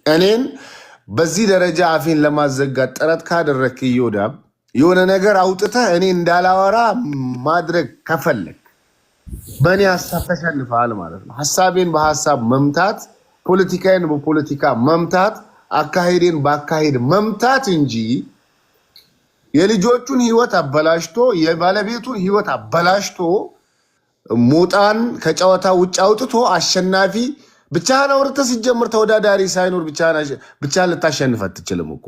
እኔን በዚህ ደረጃ አፌን ለማዘጋት ጥረት ካደረክ ይዮዳብ የሆነ ነገር አውጥተህ እኔ እንዳላወራ ማድረግ ከፈለክ በእኔ ሀሳብ ተሸንፈሃል ማለት ነው። ሀሳቤን በሀሳብ መምታት፣ ፖለቲካዬን በፖለቲካ መምታት፣ አካሄዴን በአካሄድ መምታት እንጂ የልጆቹን ህይወት አበላሽቶ የባለቤቱን ህይወት አበላሽቶ ሞጣን ከጨዋታ ውጭ አውጥቶ አሸናፊ ብቻህን አውርተህ ሲጀምር ተወዳዳሪ ሳይኖር ብቻህን ልታሸንፍ አትችልም እኮ።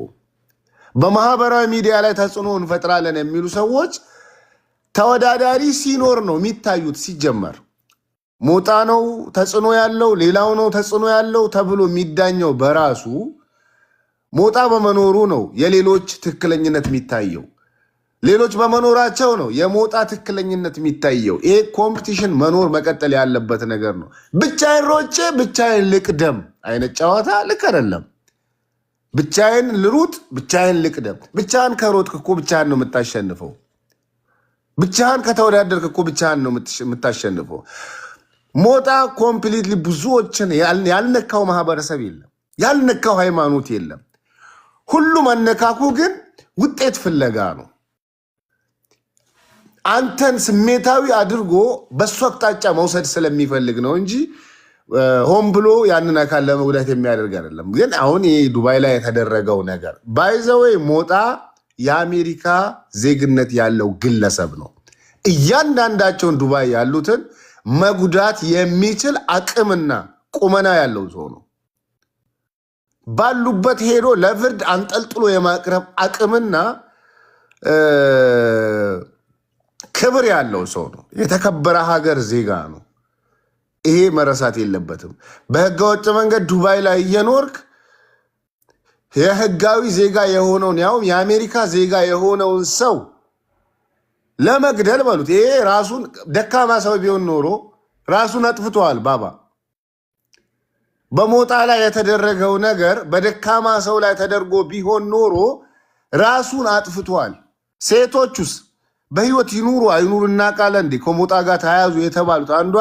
በማህበራዊ ሚዲያ ላይ ተጽዕኖ እንፈጥራለን የሚሉ ሰዎች ተወዳዳሪ ሲኖር ነው የሚታዩት። ሲጀመር ሞጣ ነው ተጽዕኖ ያለው ሌላው ነው ተጽዕኖ ያለው ተብሎ የሚዳኘው በራሱ ሞጣ በመኖሩ ነው የሌሎች ትክክለኝነት የሚታየው። ሌሎች በመኖራቸው ነው የሞጣ ትክክለኝነት የሚታየው። ይሄ ኮምፒቲሽን መኖር መቀጠል ያለበት ነገር ነው። ብቻዬን ሮጬ ብቻዬን ልቅደም አይነት ጨዋታ ልክ አይደለም። ብቻዬን ልሩጥ ብቻዬን ልቅደም። ብቻህን ከሮጥክ እኮ ብቻህን ነው የምታሸንፈው። ብቻህን ከተወዳደርክ እኮ ብቻህን ነው የምታሸንፈው። ሞጣ ኮምፕሊትሊ ብዙዎችን ያልነካው ማህበረሰብ የለም፣ ያልነካው ሃይማኖት የለም። ሁሉም አነካኩ ግን ውጤት ፍለጋ ነው። አንተን ስሜታዊ አድርጎ በሱ አቅጣጫ መውሰድ ስለሚፈልግ ነው እንጂ ሆን ብሎ ያንን አካል ለመጉዳት የሚያደርግ አይደለም። ግን አሁን ይሄ ዱባይ ላይ የተደረገው ነገር ባይዘወይ ሞጣ የአሜሪካ ዜግነት ያለው ግለሰብ ነው። እያንዳንዳቸውን ዱባይ ያሉትን መጉዳት የሚችል አቅምና ቁመና ያለው ሰው ነው። ባሉበት ሄዶ ለፍርድ አንጠልጥሎ የማቅረብ አቅምና ክብር ያለው ሰው ነው። የተከበረ ሀገር ዜጋ ነው። ይሄ መረሳት የለበትም። በህገወጥ መንገድ ዱባይ ላይ እየኖርክ የህጋዊ ዜጋ የሆነውን ያውም የአሜሪካ ዜጋ የሆነውን ሰው ለመግደል በሉት። ይሄ ራሱን ደካማ ሰው ቢሆን ኖሮ ራሱን አጥፍቷል። ባባ በሞጣ ላይ የተደረገው ነገር በደካማ ሰው ላይ ተደርጎ ቢሆን ኖሮ ራሱን አጥፍቷል። ሴቶቹስ በህይወት ይኑሩ አይኑሩ እናውቃለን እንዴ? ከሞጣ ጋር ተያያዙ የተባሉት አንዷ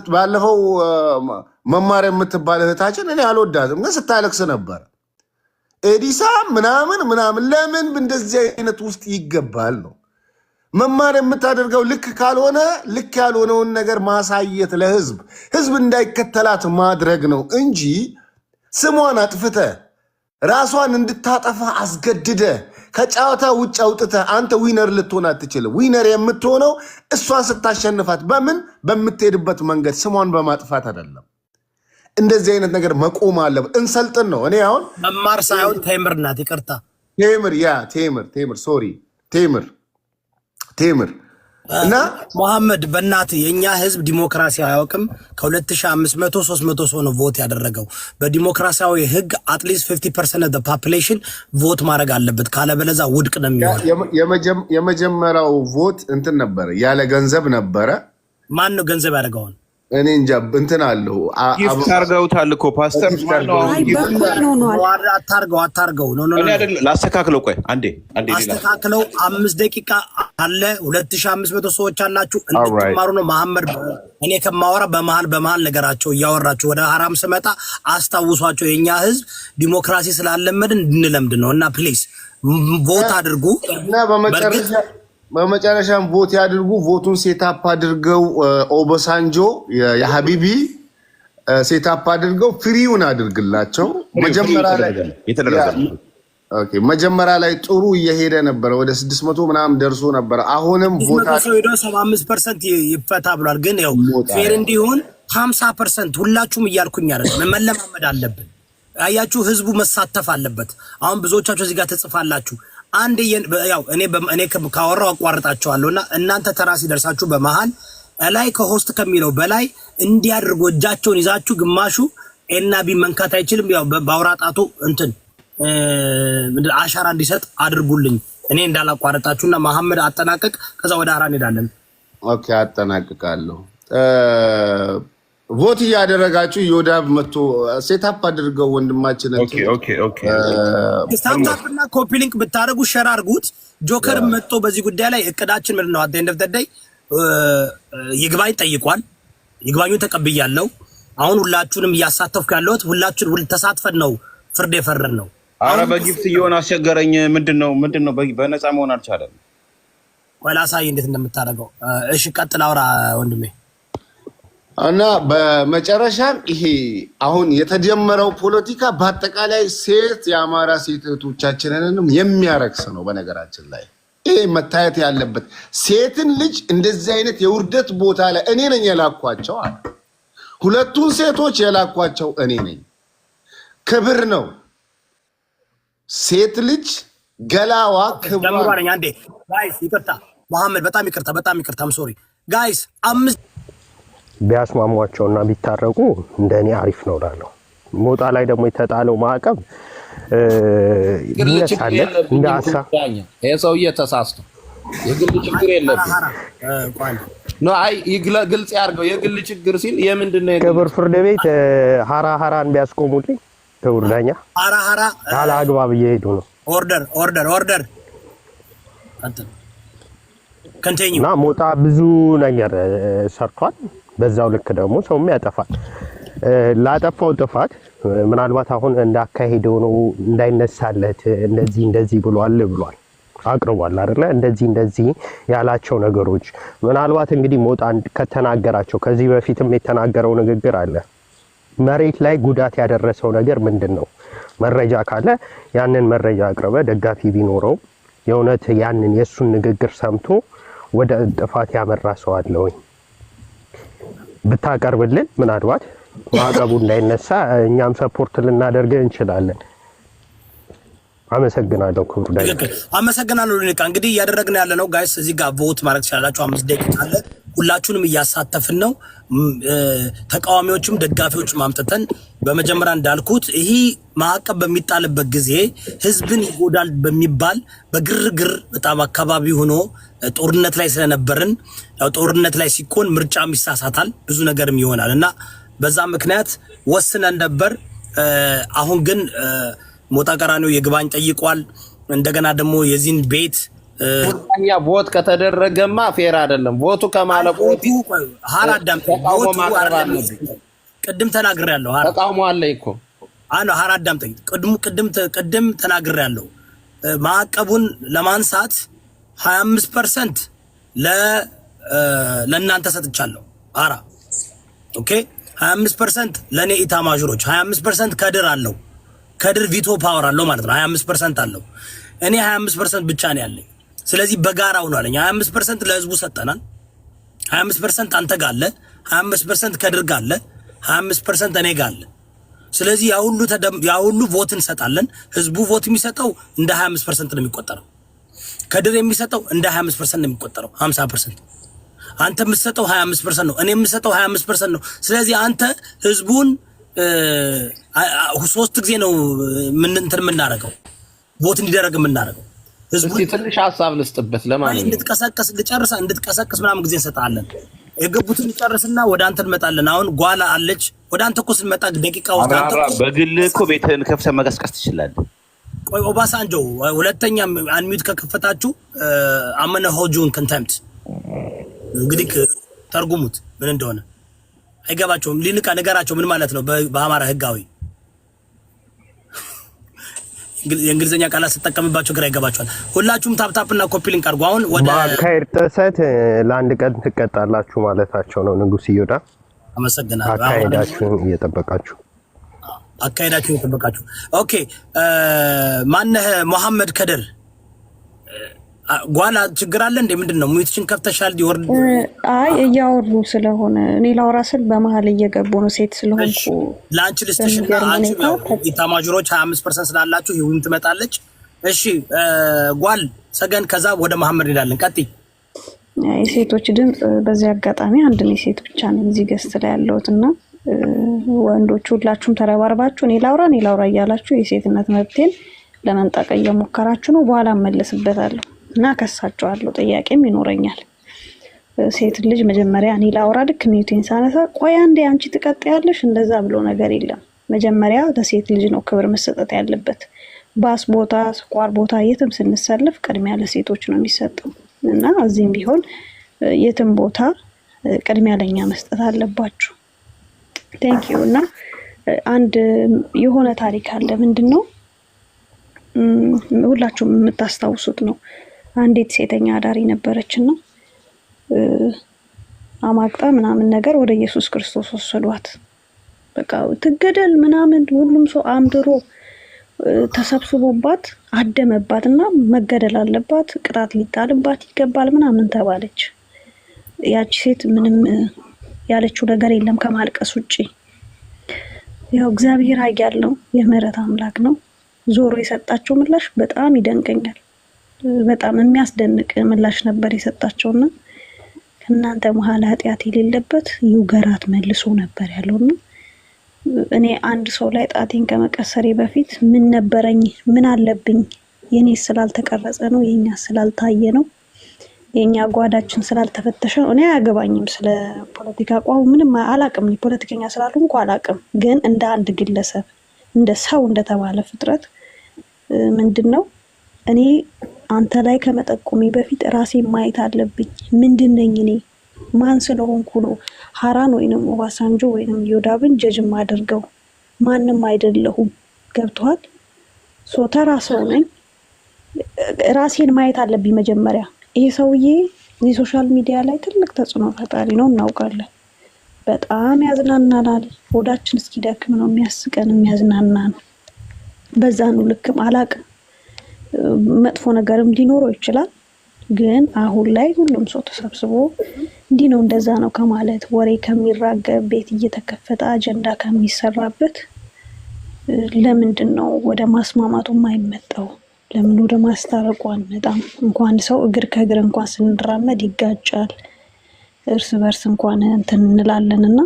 ባለፈው መማር የምትባል እህታችን እኔ አልወዳትም፣ ግን ስታለቅስ ነበር። ኤዲሳ ምናምን ለምን እንደዚህ አይነት ውስጥ ይገባል ነው መማር የምታደርገው። ልክ ካልሆነ ልክ ያልሆነውን ነገር ማሳየት ለህዝብ እንዳይከተላት ማድረግ ነው እንጂ ስሟን አጥፍተ ራሷን እንድታጠፋ አስገድደ ከጨዋታ ውጭ አውጥተ አንተ ዊነር ልትሆን አትችልም። ዊነር የምትሆነው እሷን ስታሸንፋት በምትሄድበት መንገድ ስሟን በማጥፋት አይደለም። እንደዚህ አይነት ነገር መቆም አለበት። እንሰልጥን ነው። እኔ አሁን መማር ሳይሆን ቴምር ናት። ይቅርታ ቴምር እና መሐመድ በእናት የኛ ህዝብ ዲሞክራሲ አያውቅም። ከ2500 300 ሰው ነው ቮት ያደረገው። በዲሞክራሲያዊ ህግ አትሊስት 50% ፖፑሌሽን ቮት ማድረግ አለበት፣ ካለበለዛ ውድቅ ነው የሚሆነው። የመጀመሪያው ቮት እንትን ነበረ፣ ያለ ገንዘብ ነበረ። ማን ነው ገንዘብ ያደርገዋል? እኔ እንጃ እንትን አለው ጊፍት አድርገውታል እኮ ፓስተር። አታርገው ላስተካክለው። ቆይ አንዴ አስተካክለው። 5 ደቂቃ አለ። 2500 ሰዎች አላችሁ እንድትማሩ ነው። መሐመድ እኔ ከማወራ በመሃል ነገራቸው እያወራችሁ ወደ ሐራም ስመጣ አስታውሷቸው። የኛ ህዝብ ዲሞክራሲ ስላለመድን እንድንለምድ ነው። እና ፕሊዝ ቮት አድርጉ እና በመጨረሻም ቮት ያድርጉ። ቮቱን ሴታፕ አድርገው ኦባሳንጆ የሀቢቢ ሴታፕ አድርገው ፍሪውን አድርግላቸው። መጀመሪያ ላይ ጥሩ እየሄደ ነበረ፣ ወደ 600 ምናምን ደርሶ ነበረ። አሁንም ቮታ 75% ይፈታ ብሏል። ግን ያው ፌር እንዲሆን 50% ሁላችሁም እያልኩኝ አይደለም፣ መለማመድ አለብን። አያችሁ ህዝቡ መሳተፍ አለበት። አሁን ብዙዎቻችሁ እዚህ ጋር ተጽፋላችሁ። አንድ ያው እኔ ካወራው አቋርጣቸዋለሁና እናንተ ተራ ሲደርሳችሁ በመሃል ላይ ከሆስት ከሚለው በላይ እንዲያድርጉ እጃቸውን ይዛችሁ ግማሹ ኤናቢ መንካት አይችልም። ያው ባውራጣቱ እንትን አሻራ እንዲሰጥ አድርጉልኝ እኔ እንዳላቋርጣችሁና መሐመድ አጠናቀቅ። ከዛ ወደ አራ እንሄዳለን። ኦኬ አጠናቅቃለሁ። ቮት እያደረጋችሁ ዮዳብ መጥቶ ሴታፕ አድርገው ወንድማችን። ስታርታፕና ኮፒ ሊንክ ብታደርጉ ሸር አድርጉት። ጆከር መጥቶ በዚህ ጉዳይ ላይ እቅዳችን ምንድን ነው? አደ እንደተደይ ይግባኝ ጠይቋል። ይግባኙ ተቀብያለሁ። አሁን ሁላችሁንም እያሳተፍኩ ያለሁት ሁላችሁን ተሳትፈን ነው ፍርድ የፈረድ ነው። አረ በጊፍት እየሆነ አስቸገረኝ። ምንድነው በነፃ መሆን አልቻለም። ቆይ ላሳይ እንዴት እንደምታደርገው። እሺ ቀጥል አውራ ወንድሜ። እና በመጨረሻም ይሄ አሁን የተጀመረው ፖለቲካ በአጠቃላይ ሴት የአማራ ሴት እህቶቻችንንም የሚያረክስ ነው። በነገራችን ላይ ይሄ መታየት ያለበት ሴትን ልጅ እንደዚህ አይነት የውርደት ቦታ ላይ እኔ ነኝ የላኳቸው አለ። ሁለቱን ሴቶች የላኳቸው እኔ ነኝ። ክብር ነው። ሴት ልጅ ገላዋ ክብር ነው። አንዴ ጋይስ ይቅርታ፣ መሐመድ በጣም ይቅርታ ሶሪ ጋይስ። አምስት ቢያስማሟቸውና ቢታረቁ እንደኔ አሪፍ ነው እላለሁ። ሞጣ ላይ ደግሞ የተጣለው ማዕቀብ ይነሳለት እንደ ሀሳብ ይሄ ሰውዬ ተሳስቶ የግል ችግር የለብኝ ነው። አይ ግልጽ ያርገው። የግል ችግር ሲል የምንድነው? ክብር ፍርድ ቤት ሀራን ቢያስቆሙልኝ ክቡር ዳኛ ሀራ ካለ አግባብ እየሄዱ ነው። ኦርደር ኮንቲኒው እና ሞጣ ብዙ ነገር ሰርቷል። በዛው ልክ ደግሞ ሰውም ያጠፋል። ላጠፋው ጥፋት ምናልባት አሁን እንዳካሄደው ነው እንዳይነሳለት እንደዚህ ብሏል አቅርቧል አይደለ? እንደዚህ ያላቸው ነገሮች ምናልባት እንግዲህ ሞጣ ከተናገራቸው ከዚህ በፊትም የተናገረው ንግግር አለ። መሬት ላይ ጉዳት ያደረሰው ነገር ምንድነው? መረጃ ካለ ያንን መረጃ አቅርበ ደጋፊ ቢኖረው የእውነት ያንን የሱን ንግግር ሰምቶ ወደ ጥፋት ያመራ ሰው አለ ወይ ብታቀርብልን ምናልባት ማዕቀቡ እንዳይነሳ እኛም ሰፖርት ልናደርግ እንችላለን። አመሰግናለሁ። ክብሩ ዳይ አመሰግናለሁ። ሊቃ እንግዲህ እያደረግን ያለ ነው ጋይስ። እዚህ ጋር ቮት ማድረግ ትችላላችሁ። 5 ደቂቃ አለ። ሁላችሁንም እያሳተፍን ነው። ተቃዋሚዎችም ደጋፊዎችም አምጥተን በመጀመሪያ እንዳልኩት ይሄ ማዕቀብ በሚጣልበት ጊዜ ህዝብን ይጎዳል በሚባል በግርግር በጣም አካባቢ ሆኖ ጦርነት ላይ ስለነበርን ያው ጦርነት ላይ ሲኮን ምርጫም ይሳሳታል ብዙ ነገርም ይሆናል እና በዛ ምክንያት ወስነን ነበር። አሁን ግን ሞጣ ቀራኒዮ የግባኝ ጠይቋል። እንደገና ደግሞ የዚህን ቤት ቁርጠኛ ቮት ከተደረገማ ፌር አይደለም። ቮቱ ከማለቁ ሀራዳም ቅድም ተናግሬያለሁ። ተቃውሞ አለ እኮ ሀራዳም ቅድም ተናግሬያለሁ። ማዕቀቡን ለማንሳት 25% ለእናንተ ሰጥቻለሁ። ኦኬ 25% ለኔ ኢታማዦሮች 25% ከድር አለው። ከድር ቪቶ ፓወር አለው ማለት ነው። 25% አለው። እኔ 25% ብቻ ነው ያለኝ። ስለዚህ በጋራ ሆኗል። 25% ለህዝቡ ሰጠናል። 25% አንተ ጋር አለ፣ 25% ከድር ጋር አለ፣ 25% እኔ ጋር አለ። ስለዚህ ያ ሁሉ ቮት እንሰጣለን። ህዝቡ ቮት የሚሰጠው እንደ 25% ነው የሚቆጠረው። ከድር የሚሰጠው እንደ 25% ነው የሚቆጠረው። 50% አንተ የምትሰጠው 25% ነው። እኔ የምሰጠው 25% ነው። ስለዚህ አንተ ህዝቡን 3 ጊዜ ነው እንትን የምናደርገው ቮት እንዲደረግ የምናደርገው። ህዝቡ ትንሽ ሀሳብ ልስጥበት። ለማንኛውም እንድትቀሰቅስ ምናምን ጊዜ እንሰጣለን። የገቡትን ጨርስና ወደ አንተ እንመጣለን። አሁን ጓላ አለች። ወደ አንተ እኮ ስንመጣ ደቂቃ ውስጥ አንተ በግል እኮ ቤትህን ከፍተህ መቀስቀስ ትችላለህ። ቆይ ኦባሳንጆ ሁለተኛ አንሚዩት ከከፈታችሁ አመነ ሆጁን ኮንቴምፕት እንግዲህ ተርጉሙት ምን እንደሆነ አይገባቸውም። ሊንቃ ነገራቸው ምን ማለት ነው በአማራ ህጋዊ የእንግሊዝኛ ቃላት ስትጠቀምባቸው ግራ ይገባቸዋል። ሁላችሁም ታፕታፕና ኮፒ ሊንክ አድርጉ። አሁን ወደ ማካሄድ ጥሰት ለአንድ ቀን ትቀጣላችሁ ማለታቸው ነው። ንጉስ ይሁዳ አመሰግናለሁ። አካሄዳችሁን እየጠበቃችሁ ኦኬ። ማነህ መሐመድ ከድር ጓላ ችግር አለ እንዴ? ምንድነው? ሙይትሽን ከፍተሻል? ይወርድ አይ እያወሩ ስለሆነ እኔ ላውራ ስል በመሀል እየገቡ ነው። ሴት ስለሆንኩ ላንቺ ልስትሽና አንቺ ነው ኢታማጆሮች 25% ስላላችሁ ይሁን ትመጣለች። እሺ ጓል ሰገን ከዛ ወደ መሐመድ እንላለን። ቀጥይ። የሴቶች ድምጽ በዚህ አጋጣሚ አንድ ነው ሴት ብቻ ነው እዚህ ገስት ላይ ያለውትና ወንዶቹ ሁላችሁም ተረባርባችሁ እኔ ላውራ እያላችሁ የሴትነት መብቴን ለመንጠቅ እየሞከራችሁ ነው። በኋላ እመለስበታለሁ እና ከሳቸዋለሁ። ጥያቄም ይኖረኛል። ሴት ልጅ መጀመሪያ እኔ ላውራ ልክ ኒውቲን ሳነሳ ቆይ አንዴ አንቺ ትቀጥያለሽ እንደዛ ብሎ ነገር የለም። መጀመሪያ ለሴት ልጅ ነው ክብር መሰጠት ያለበት። ባስ ቦታ፣ ስኳር ቦታ የትም ስንሰልፍ ቅድሚያ ለሴቶች ነው የሚሰጠው እና እዚህም ቢሆን የትም ቦታ ቅድሚያ ለኛ መስጠት አለባችሁ። ቴንክ ዩ እና አንድ የሆነ ታሪክ አለ። ምንድነው? ሁላችሁም የምታስታውሱት ነው። አንዲት ሴተኛ አዳሪ ነበረችና አማቅጣ ምናምን ነገር ወደ ኢየሱስ ክርስቶስ ወሰዷት። በቃ ትገደል ምናምን ሁሉም ሰው አምድሮ ተሰብስቦባት አደመባትና መገደል አለባት፣ ቅጣት ሊጣልባት ይገባል ምናምን ተባለች። ያቺ ሴት ምንም ያለችው ነገር የለም ከማልቀስ ውጪ። ያው እግዚአብሔር ኃያል ነው፣ የምህረት አምላክ ነው። ዞሮ የሰጣቸው ምላሽ በጣም ይደንቀኛል። በጣም የሚያስደንቅ ምላሽ ነበር የሰጣቸውና ከእናንተ መሀል ኃጢአት የሌለበት ይውገራት መልሶ ነበር ያለውና እኔ አንድ ሰው ላይ ጣቴን ከመቀሰሬ በፊት ምን ነበረኝ፣ ምን አለብኝ፣ የኔ ስላልተቀረጸ ነው፣ የኛ ስላልታየ ነው፣ የኛ ጓዳችን ስላልተፈተሸ ነው። እኔ አያገባኝም ስለ ፖለቲካ አቋሙ ምንም አላቅም። ፖለቲከኛ ስላልሆንኩ አላቅም። ግን እንደ አንድ ግለሰብ እንደ ሰው እንደተባለ ፍጥረት ምንድነው እኔ አንተ ላይ ከመጠቆሜ በፊት ራሴን ማየት አለብኝ። ምንድነኝ እኔ? ማን ስለሆንኩ ነው ሀራን ወይንም ኦባሳንጆ ወይንም ዮዳብን ጀጅ ማደርገው? ማንም አይደለሁም። ገብቷል? ተራ ሰው ነኝ። ራሴን ማየት አለብኝ መጀመሪያ። ይሄ ሰውዬ ሶሻል ሚዲያ ላይ ትልቅ ተጽዕኖ ፈጣሪ ነው፣ እናውቃለን። በጣም ያዝናናናል። ሆዳችን እስኪደክም ነው የሚያስቀን የሚያዝናናን። በዛ ነው ልክም አላቅም። መጥፎ ነገርም ሊኖረው ይችላል። ግን አሁን ላይ ሁሉም ሰው ተሰብስቦ እንዲህ ነው እንደዛ ነው ከማለት ወሬ ከሚራገብ ቤት እየተከፈተ አጀንዳ ከሚሰራበት ለምንድን ነው ወደ ማስማማቱ የማይመጣው? ለምን ወደ ማስታረቁ አንመጣም? እንኳን ሰው እግር ከእግር እንኳን ስንራመድ ይጋጫል። እርስ በርስ እንኳን እንትን እንላለንና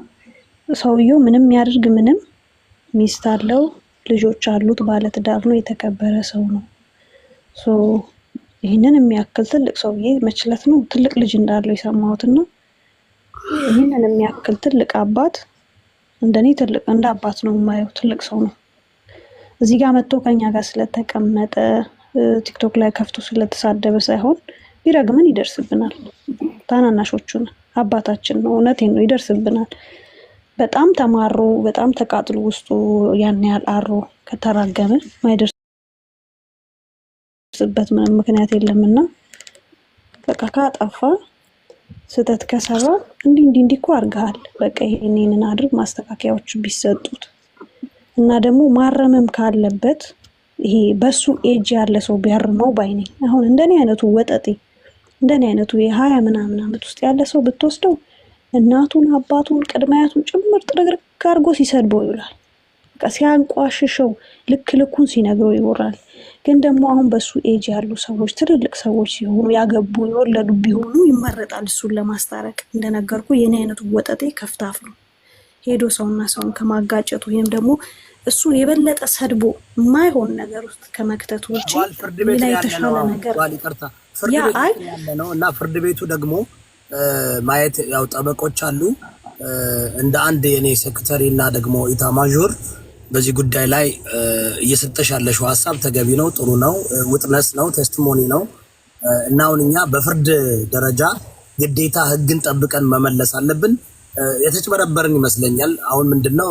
ሰውየው ምንም ያድርግ ምንም ሚስት አለው፣ ልጆች አሉት፣ ባለትዳር ነው፣ የተከበረ ሰው ነው። ይህንን የሚያክል ትልቅ ሰውዬ መችለት ነው ትልቅ ልጅ እንዳለው የሰማሁትና ይህንን የሚያክል ትልቅ አባት እንደኔ ትልቅ እንደ አባት ነው የማየው። ትልቅ ሰው ነው። እዚህ ጋር መጥቶ ከኛ ጋር ስለተቀመጠ ቲክቶክ ላይ ከፍቶ ስለተሳደበ ሳይሆን ቢረግመን ይደርስብናል። ታናናሾቹን አባታችን ነው፣ እውነቴን ነው፣ ይደርስብናል። በጣም ተማሮ በጣም ተቃጥሎ ውስጡ ያን ያህል አሮ ከተራገመ ማይደርስበት ምንም ምክንያት የለምና በቃ ካጠፋ ስህተት ከሰራ እንዲህ እኮ አድርገሃል፣ በቃ ይሄንን አድርግ፣ ማስተካከያዎች ቢሰጡት እና ደግሞ ማረምም ካለበት ይሄ በሱ ኤጅ ያለ ሰው ቢያርመው ባይነኝ። አሁን እንደኔ አይነቱ ወጠጤ እንደኔ አይነቱ የ20 ምናምን ዓመት ውስጥ ያለ ሰው ብትወስደው እናቱን አባቱን ቅድማያቱን ጭምር ጥርግርግ አድርጎ ሲሰድበው ይውላል። በቃ ሲያንቋሽሸው ልኩን ሲነግረው ይወራል። ግን ደግሞ አሁን በሱ ኤጅ ያሉ ሰዎች ትልልቅ ሰዎች ሲሆኑ ያገቡ የወለዱ ቢሆኑ ይመረጣል እሱን ለማስታረቅ። እንደነገርኩ የኔ አይነቱ ወጠጤ ከፍታፍ ነው ሄዶ ሰውና ሰውን ከማጋጨቱ ወይም ደግሞ እሱን የበለጠ ሰድቦ የማይሆን ነገር ውስጥ ከመክተቱ ውጭ ሌላ የተሻለ ነገር ያ አይ ነው። እና ፍርድ ቤቱ ደግሞ ማየት ያው ጠበቆች አሉ እንደ አንድ የኔ ሴክሬታሪ እና ደግሞ ኢታማዦር በዚህ ጉዳይ ላይ እየሰጠሽ ያለሽው ሀሳብ ተገቢ ነው፣ ጥሩ ነው፣ ውጥነስ ነው፣ ቴስቲሞኒ ነው እና አሁን እኛ በፍርድ ደረጃ ግዴታ ህግን ጠብቀን መመለስ አለብን። የተጭበረበርን ይመስለኛል። አሁን ምንድነው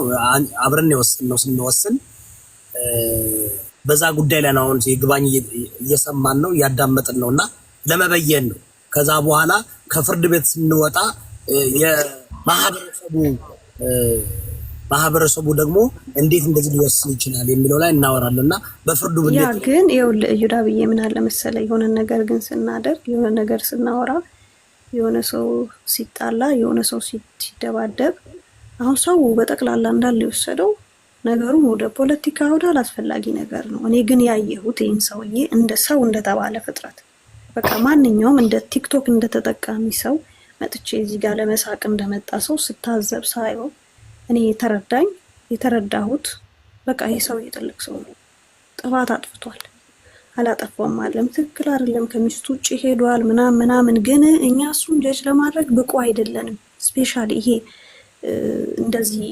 አብረን የወሰንነው ስንወስን በዛ ጉዳይ ላይ ነው አሁን ይግባኝ እየሰማን ነው እያዳመጥን ነውና ለመበየን ነው። ከዛ በኋላ ከፍርድ ቤት ስንወጣ ማህበረሰቡ ደግሞ የእንዴት እንደዚህ ሊወስን ይችላል የሚለው ላይ እናወራለንና በፍርዱ ያ ግን ይሁዳ ብዬ ምን አለ መሰለ የሆነ ነገር ግን ስናደርግ የሆነ ነገር ስናወራ የሆነ ሰው ሲጣላ የሆነ ሰው ሲደባደብ አሁን ሰው በጠቅላላ እንዳለ የወሰደው ነገሩን ወደ ፖለቲካ ወደ አላስፈላጊ ነገር ነው። እኔ ግን ያየሁት ይህን ሰውዬ እንደ ሰው እንደተባለ ፍጥረት በቃ ማንኛውም እንደ ቲክቶክ እንደተጠቃሚ ሰው መጥቼ እዚህ ጋር ለመሳቅ እንደመጣ ሰው ስታዘብ ሳይው እኔ የተረዳሁት በቃ ይሄ ሰው ትልቅ ሰው ነው። ጥፋት አጥፍቷል፣ አላጠፋም አለም ትክክል አይደለም፣ ከሚስቱ ውጭ ሄዷል ምናምን። ግን እኛ እሱን ጀጅ ለማድረግ ብቁ አይደለንም። ስፔሻሊ ይሄ እንደዚህ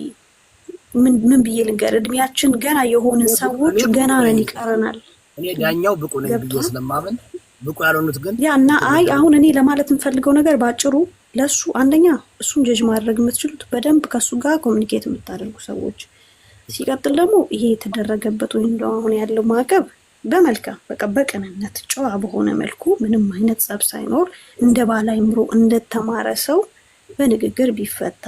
ምን ብዬ ልንገር፣ እድሜያችን ገና የሆነ ሰዎች ገና ነን፣ ይቀረናል። እኔ ዳኛው ብቁ ነኝ ብዬ ስለማመን ብቁ ያልሆኑት ግን ያ እና አሁን እኔ ለማለት የምፈልገው ነገር ባጭሩ ለሱ አንደኛ እሱን ጀጅ ማድረግ የምትችሉት በደንብ ከሱ ጋር ኮሚኒኬት የምታደርጉ ሰዎች፣ ሲቀጥል ደግሞ ይሄ የተደረገበት ወይም ደግሞ አሁን ያለው ማዕቀብ በመልካም በቃ በቅንነት ጨዋ በሆነ መልኩ ምንም አይነት ጸብ ሳይኖር እንደ ባለ አእምሮ እንደተማረ ሰው በንግግር ቢፈታ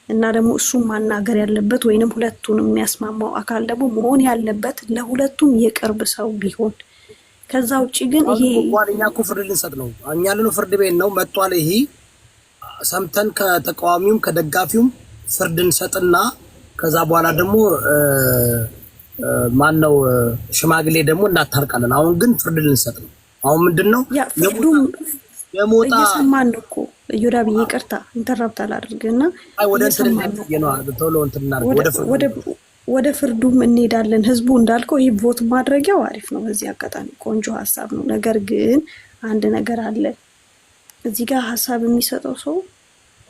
እና ደግሞ እሱም ማናገር ያለበት ወይንም ሁለቱን የሚያስማማው አካል ደግሞ መሆን ያለበት ለሁለቱም የቅርብ ሰው ቢሆን። ከዛ ውጪ ግን ይሄ ጓደኛ እኮ ፍርድ ልንሰጥ ነው እኛ ያለነው ፍርድ ቤት ነው መጥቷል። ይሄ ሰምተን ከተቃዋሚውም ከደጋፊውም ፍርድ እንሰጥና ከዛ በኋላ ደግሞ ማነው ሽማግሌ ደግሞ እናታርቃለን። አሁን ግን ፍርድ ልንሰጥ ነው። አሁን ምንድነው የሞጣ እየሰማን እኮ ዮዳብ ይቅርታ ኢንተራፕት አላድርግና ወደ ፍርዱም እንሄዳለን። ህዝቡ እንዳልከው ይሄ ቮት ማድረጊያው አሪፍ ነው። በዚህ አጋጣሚ ቆንጆ ሀሳብ ነው። ነገር ግን አንድ ነገር አለ እዚህ ጋር ሀሳብ የሚሰጠው ሰው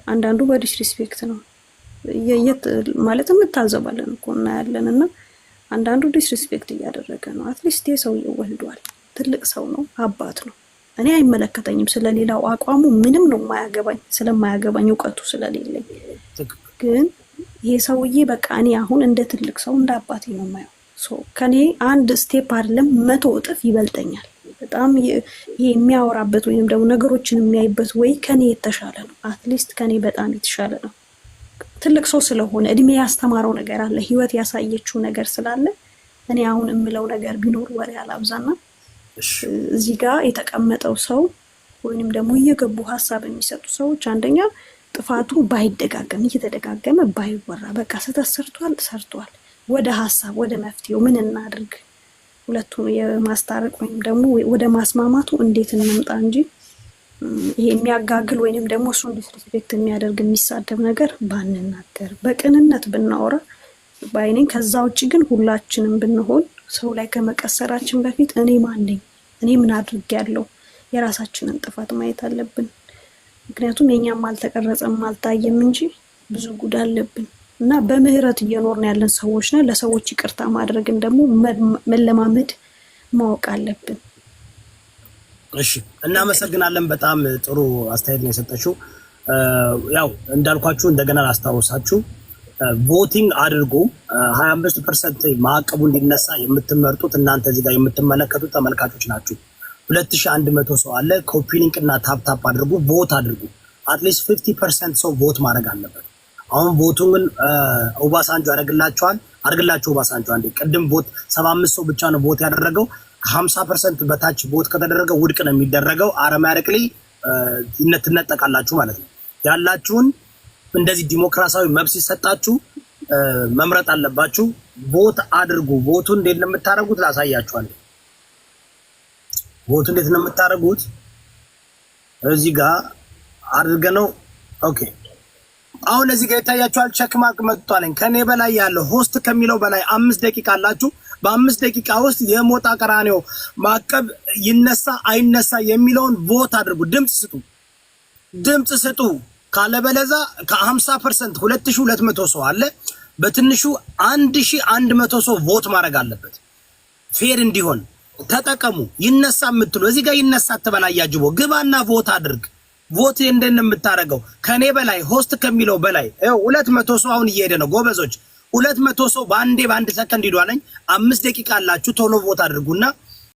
አንዳንዱ በዲስሪስፔክት ነው ማለት እንታዘባለን እኮ እናያለን። እና አንዳንዱ ዲስሪስፔክት እያደረገ ነው። አትሊስት የሰውየው ወልዷል፣ ትልቅ ሰው ነው፣ አባት ነው። እኔ አይመለከተኝም ስለሌላው አቋሙ ምንም ነው የማያገባኝ፣ ስለማያገባኝ እውቀቱ ስለሌለኝ። ግን ይሄ ሰውዬ በቃ እኔ አሁን እንደ ትልቅ ሰው እንደ አባቴ ነው የማየው። ከኔ አንድ ስቴፕ አይደለም 100 እጥፍ ይበልጠኛል። በጣም ይሄ የሚያወራበት ወይም ደግሞ ነገሮችን የሚያይበት ወይ ከኔ የተሻለ ነው። አትሊስት ከኔ በጣም የተሻለ ነው። ትልቅ ሰው ስለሆነ እድሜ ያስተማረው ነገር አለ፣ ህይወት ያሳየችው ነገር ስላለ እኔ አሁን የምለው ነገር ቢኖር ወሬ አላብዛና እዚህ ጋር የተቀመጠው ሰው ወይንም ደግሞ እየገቡ ሀሳብ የሚሰጡ ሰዎች አንደኛ ጥፋቱ ባይደጋገም እየተደጋገመ ባይወራ በቃ ስህተት ሰርቷል፣ ወደ ሀሳብ ወደ መፍትሄው ምን እናድርግ ሁለቱን የማስታረቅ ወይም ደግሞ ወደ ማስማማቱ እንዴት እንምጣ እንጂ ይሄ የሚያጋግል ወይንም ደግሞ እሱን ዲስሪስፔክት የሚያደርግ የሚሳደብ ነገር ባንናገር በቅንነት ብናወራ ባይኔ። ከዛ ውጭ ግን ሁላችንም ብንሆን ሰው ላይ ከመቀሰራችን በፊት እኔ ማን ነኝ፣ እኔ ምን አድርጌያለሁ፣ የራሳችንን ጥፋት ማየት አለብን። ምክንያቱም የኛም አልተቀረጸም አልታየም እንጂ ብዙ ጉድ አለብን እና በምህረት እየኖርን ያለን ሰዎች ነን። ለሰዎች ይቅርታ ማድረግን ደግሞ መለማመድ ማወቅ አለብን። እሺ እናመሰግናለን። በጣም ጥሩ አስተያየት ነው የሰጠችው። ያው እንዳልኳችሁ እንደገና ላስታውሳችሁ ቮቲንግ አድርጉ። 25% ማዕቀቡ እንዲነሳ የምትመርጡት እናንተ እዚህ ጋር የምትመለከቱት ተመልካቾች ናችሁ። 2100 ሰው አለ። ኮፒ ሊንክ እና ታፕ ታፕ አድርጉ፣ ቮት አድርጉ። አትሊስት 50% ሰው ቮት ማድረግ አለበት። አሁን ቮቱን ኦባሳንጆ አድርግላችሁ ኦባሳንጆ አንዴ ቅድም ቮት 75 ሰው ብቻ ነው ቮት ያደረገው። ከ50% በታች ቮት ከተደረገ ውድቅ ነው የሚደረገው። አረማሪክሊ ትነጠቃላችሁ ማለት ነው። ያላችሁን እንደዚህ ዲሞክራሲያዊ መብት ሲሰጣችሁ መምረጥ አለባችሁ። ቮት አድርጉ። ቮቱ እንዴት ነው የምታደርጉት ላሳያችኋለሁ። ቮቱ እንዴት ነው የምታደርጉት? እዚህ ጋር አድርገነው ኦኬ። አሁን እዚህ ጋር ይታያችኋል። ቼክ ማርክ መጥቷልኝ። ከኔ በላይ ያለው ሆስት ከሚለው በላይ 5 ደቂቃ አላችሁ። በ5 ደቂቃ ውስጥ የሞጣ ቀራኒዮ ማዕቀብ ይነሳ አይነሳ የሚለውን ቮት አድርጉ። ድምጽ ስጡ። ካለበለዛ ከ50% 2200 ሰው አለ። በትንሹ 1100 ሰው ቮት ማድረግ አለበት። ፌር እንዲሆን ተጠቀሙ። ይነሳ የምትሉ እዚህ ጋር ይነሳ ተበላያጅቦ ግባና ቮት አድርግ። ቮት እንደነ የምታረገው ከኔ በላይ ሆስት ከሚለው በላይ 200 ሰው አሁን እየሄደ ነው ጎበዞች። 200 ሰው በአንድ ሰከንድ ሂዷለኝ። 5 ደቂቃ አላችሁ። ቶሎ ቮት አድርጉና